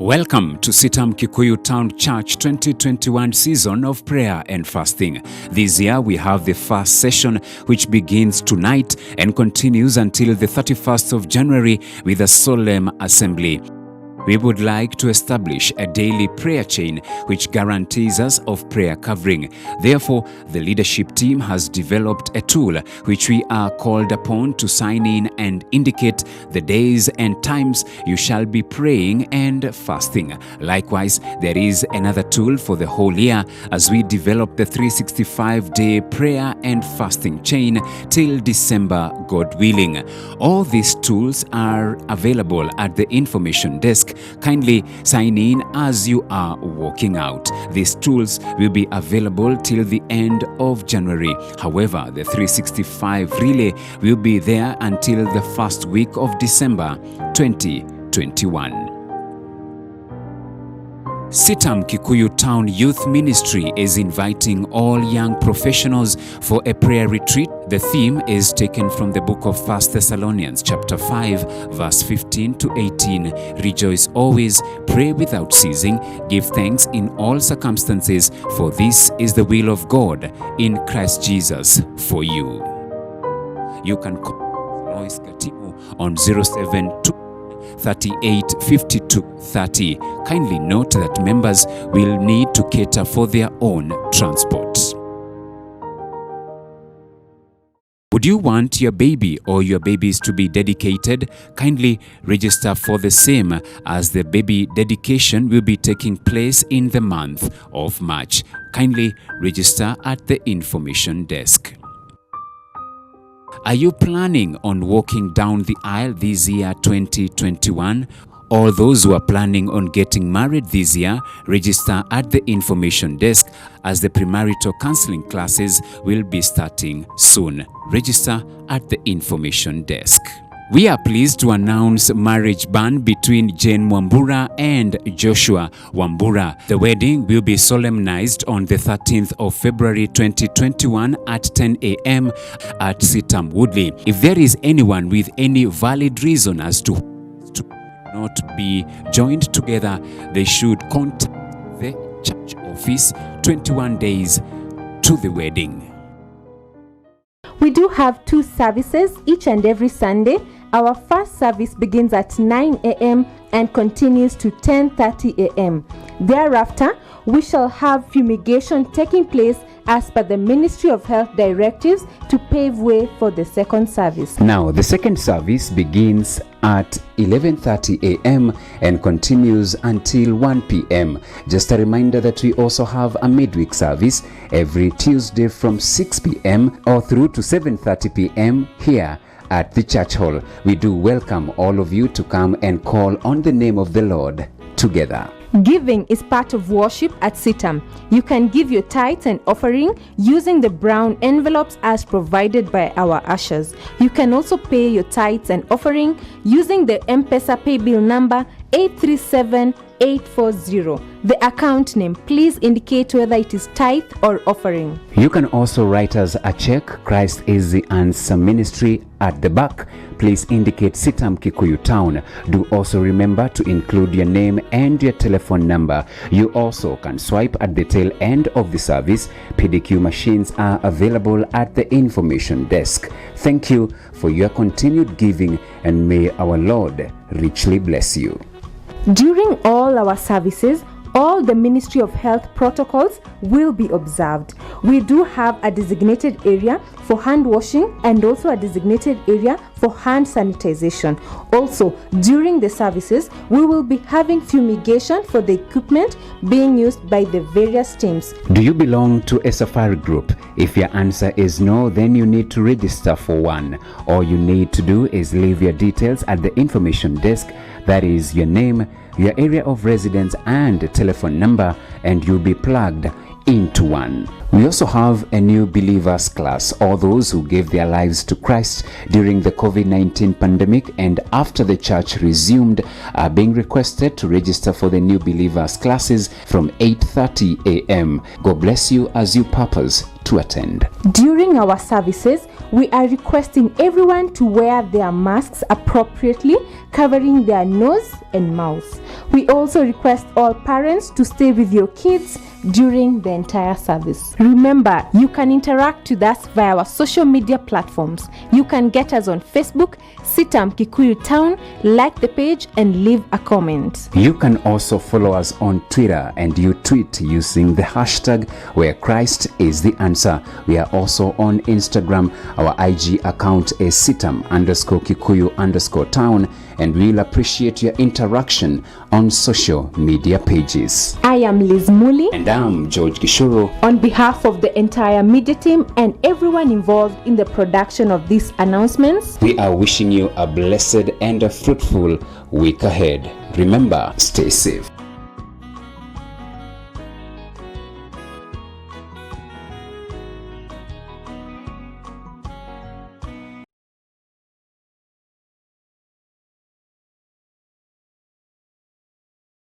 Welcome to Sitam Kikuyu Town Church 2021 season of prayer and fasting. This year we have the first session which begins tonight and continues until the 31st of January with a solemn assembly. We would like to establish a daily prayer chain which guarantees us of prayer covering. Therefore, the leadership team has developed a tool which we are called upon to sign in and indicate the days and times you shall be praying and fasting. Likewise, there is another tool for the whole year as we develop the 365-day prayer and fasting chain till December, God willing. All these tools are available at the information desk. Kindly sign in as you are walking out. These tools will be available till the end of January. However, the 365 relay will be there until the first week of December 2021. Sitam Kikuyu Town Youth Ministry is inviting all young professionals for a prayer retreat. The theme is taken from the book of 1 Thessalonians chapter 5 verse 15 to 18. Rejoice always, pray without ceasing, give thanks in all circumstances, for this is the will of God in Christ Jesus for you. You can call Lois Gatimu on 072 38 52 30. Kindly note that members will need to cater for their own transport. Would you want your baby or your babies to be dedicated? Kindly register for the same, as the baby dedication will be taking place in the month of March. Kindly register at the information desk. Are you planning on walking down the aisle this year 2021? All those who are planning on getting married this year, register at the information desk, as the premarital counseling classes will be starting soon. Register at the information desk. We are pleased to announce marriage ban between Jane Wambura and Joshua Wambura. The wedding will be solemnized on the 13th of February 2021 at 10 a.m. at Sitam Woodley. If there is anyone with any valid reason as to not be joined together, they should contact the church office 21 days to the wedding. We do have two services each and every Sunday. Our first service begins at 9 a.m. and continues to 10:30 a.m. Thereafter, we shall have fumigation taking place as per the Ministry of Health directives to pave way for the second service. Now, the second service begins at 11:30 a.m. and continues until 1 p.m. Just a reminder that we also have a midweek service every Tuesday from 6 p.m. or through to 7:30 p.m. here at the church hall. We do welcome all of you to come and call on the name of the Lord together. Giving is part of worship at Sitam. You can give your tithes and offering using the brown envelopes as provided by our ushers. You can also pay your tithes and offering using the M-Pesa pay bill number 837840. The account name, please indicate whether it is tithe or offering. You can also write us a check. Christ is the Answer Ministry at the back. Please indicate Sitam Kikuyu Town. Do also remember to include your name and your telephone number. You also can swipe at the tail end of the service. PDQ machines are available at the information desk. Thank you for your continued giving, and may our Lord richly bless you. During all our services, all the Ministry of Health protocols will be observed. We do have a designated area for hand washing and also a designated area for hand sanitization. Also, during the services, we will be having fumigation for the equipment being used by the various teams. Do you belong to a safari group? If your answer is no, then you need to register for one. All you need to do is leave your details at the information desk. That is your name, your area of residence and telephone number, and you'll be plugged into one. We also have a new believers class. All those who gave their lives to Christ during the COVID-19 pandemic and after the church resumed are being requested to register for the new believers classes from 8:30 a.m. God bless you as you purpose to attend. During our services, we are requesting everyone to wear their masks appropriately, covering their nose and mouth. We also request all parents to stay with your kids during the entire service. Remember, you can interact with us via our social media platforms. You can get us on Facebook, CITAM Kikuyu Town, like the page and leave a comment. You can also follow us on Twitter and you tweet using the hashtag where Christ is the answer. We are also on Instagram. Our IG account is sitam_Kikuyu_town, and we'll appreciate your interaction on social media pages. I am Liz Muli. And I'm George Gishuru. On behalf of the entire media team and everyone involved in the production of these announcements, we are wishing you a blessed and a fruitful week ahead. Remember, stay safe.